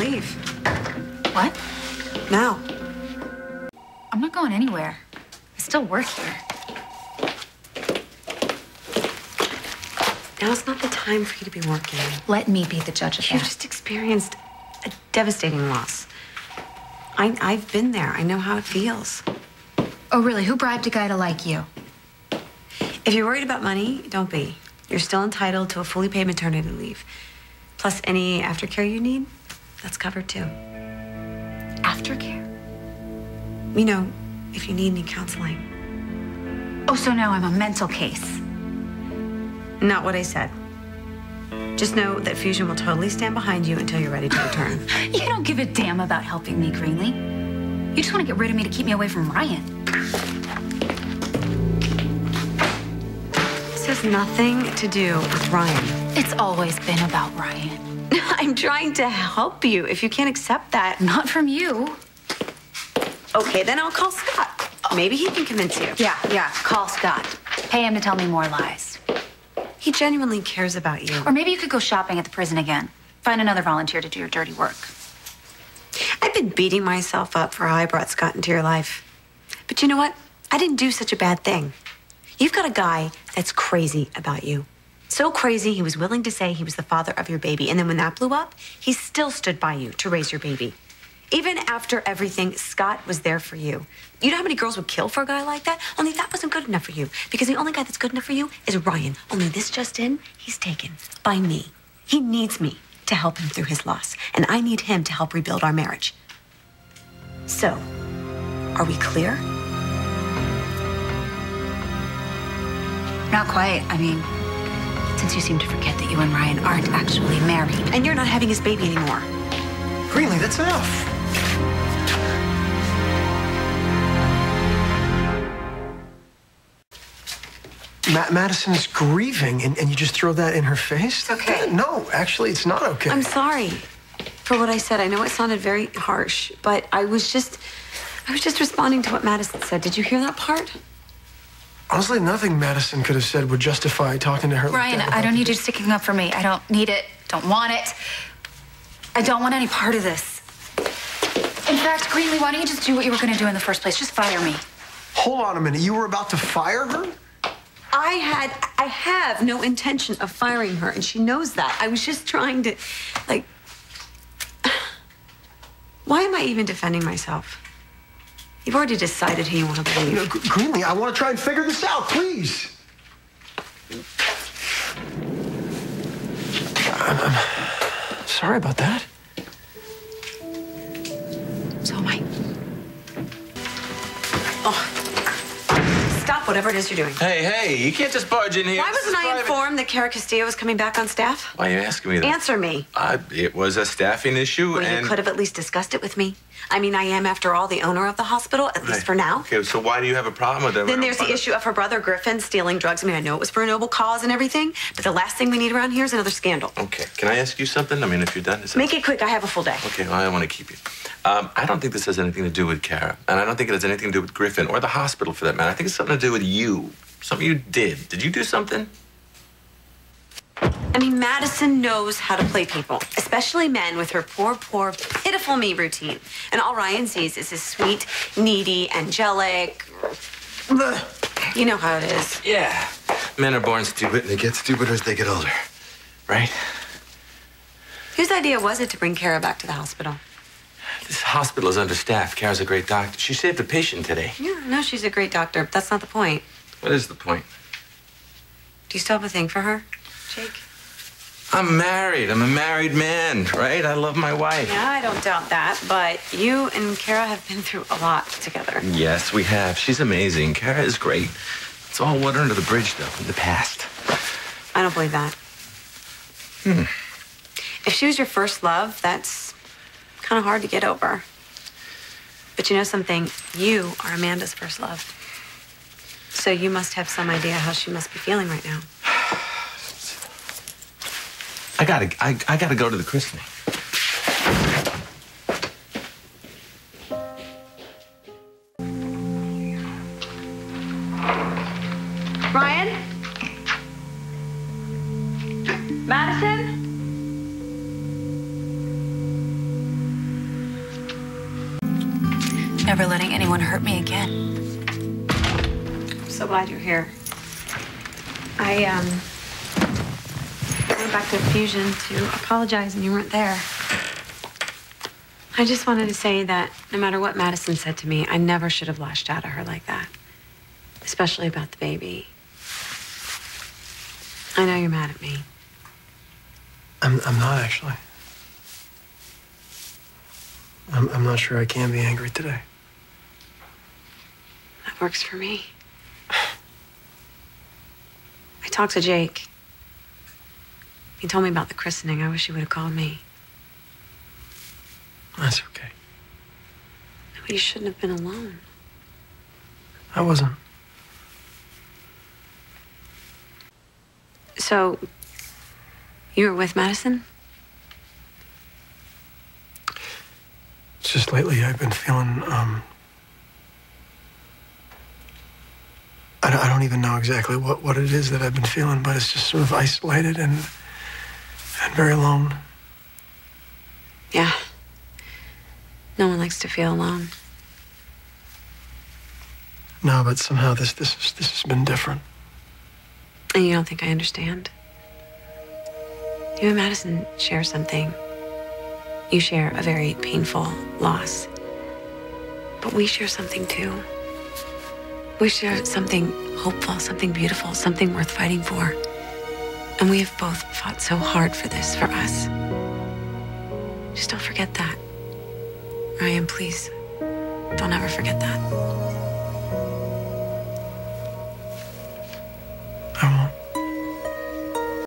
leave. What? Now. I'm not going anywhere. I still work here. Now's not the time for you to be working. Let me be the judge of that. You've just experienced a devastating loss. I've been there. I know how it feels. Oh, really? Who bribed a guy to like you? If you're worried about money, don't be. You're still entitled to a fully paid maternity leave. Plus any aftercare you need, that's covered too. Aftercare? You know, if you need any counseling. Oh, so now I'm a mental case. Not what I said. Just know that Fusion will totally stand behind you until you're ready to return. You don't give a damn about helping me, Greenlee. You just want to get rid of me to keep me away from Ryan. This has nothing to do with Ryan. It's always been about Ryan. I'm trying to help you. If you can't accept that... Not from you. Okay, then I'll call Scott. Maybe he can convince you. Yeah, call Scott. Pay him to tell me more lies. He genuinely cares about you. Or maybe you could go shopping at the prison again. Find another volunteer to do your dirty work. I've been beating myself up for how I brought Scott into your life. But you know what? I didn't do such a bad thing. You've got a guy that's crazy about you. So crazy, he was willing to say he was the father of your baby. And then when that blew up, he still stood by you to raise your baby. Even after everything, Scott was there for you. You know how many girls would kill for a guy like that? Only that wasn't good enough for you. Because the only guy that's good enough for you is Ryan. Only this just in, he's taken by me. He needs me to help him through his loss. And I need him to help rebuild our marriage. So, are we clear? Not quite. I mean, since you seem to forget that you and Ryan aren't actually married. And you're not having his baby anymore. Greenlee, that's enough. Madison is grieving, and you just throw that in her face? It's okay. No, actually, it's not okay. I'm sorry for what I said. I know it sounded very harsh, but I was just responding to what Madison said. Did you hear that part? Honestly, nothing Madison could have said would justify talking to her Ryan, like that. I don't need you sticking up for me. I don't need it. Don't want it. I don't want any part of this. In fact, Greenlee, why don't you just do what you were going to do in the first place? Just fire me. Hold on a minute. You were about to fire her? I have no intention of firing her, and she knows that. I was just trying to, like... Why am I even defending myself? You've already decided who you want to believe. No, Greenlee, I want to try and figure this out, please. I'm sorry about that. So am I. Oh. Stop whatever it is you're doing. Hey, you can't just barge in here. Why wasn't I informed that Cara Castillo was coming back on staff? Why are you asking me that? Answer me. It was a staffing issue, Well, and... you could have at least discussed it with me. I mean, I am, after all, the owner of the hospital, at least for now. Okay, so why do you have a problem with that? Then there's the issue of her brother, Griffin, stealing drugs. I mean, I know it was for a noble cause and everything, but the last thing we need around here is another scandal. Okay, can I ask you something? I mean, if you're done... Make it quick. I have a full day. Okay, well, I don't want to keep you. I don't think this has anything to do with Cara, and I don't think it has anything to do with Griffin or the hospital, for that matter. I think it's something to do with you. Something you did. Did you do something? I mean, Madison knows how to play people, especially men, with her poor, pitiful me routine. And all Ryan sees is his sweet, needy, angelic... You know how it is. Yeah. Men are born stupid, and they get stupider as they get older. Right? Whose idea was it to bring Cara back to the hospital? This hospital is understaffed. Cara's a great doctor. She saved a patient today. Yeah, no, she's a great doctor, but that's not the point. What is the point? Do you still have a thing for her, Jake? I'm married. I'm a married man, right? I love my wife. Yeah, I don't doubt that, but you and Cara have been through a lot together. Yes, we have. She's amazing. Cara is great. It's all water under the bridge, though, in the past. I don't believe that. If she was your first love, that's kind of hard to get over. But you know something? You are Amanda's first love. So you must have some idea how she must be feeling right now. I gotta go to the christening. Ryan? Madison? never letting anyone hurt me again. I'm so glad you're here. I went back to Fusion to apologize and you weren't there. I just wanted to say that no matter what Madison said to me, I never should have lashed out at her like that. Especially about the baby. I know you're mad at me. I'm not actually. I'm not sure I can be angry today. That works for me. I talked to Jake. He told me about the christening. I wish he would have called me. That's okay. But you shouldn't have been alone. I wasn't. So, you were with Madison? It's just lately I've been feeling, I don't even know exactly what it is that I've been feeling, but it's just sort of isolated and very alone. Yeah. No one likes to feel alone. No, but somehow this has been different. And you don't think I understand? You and Madison share something. You share a very painful loss. But we share something too. We share something hopeful, something beautiful, something worth fighting for. And we have both fought so hard for this, for us. Just don't forget that. Ryan, please, don't ever forget that.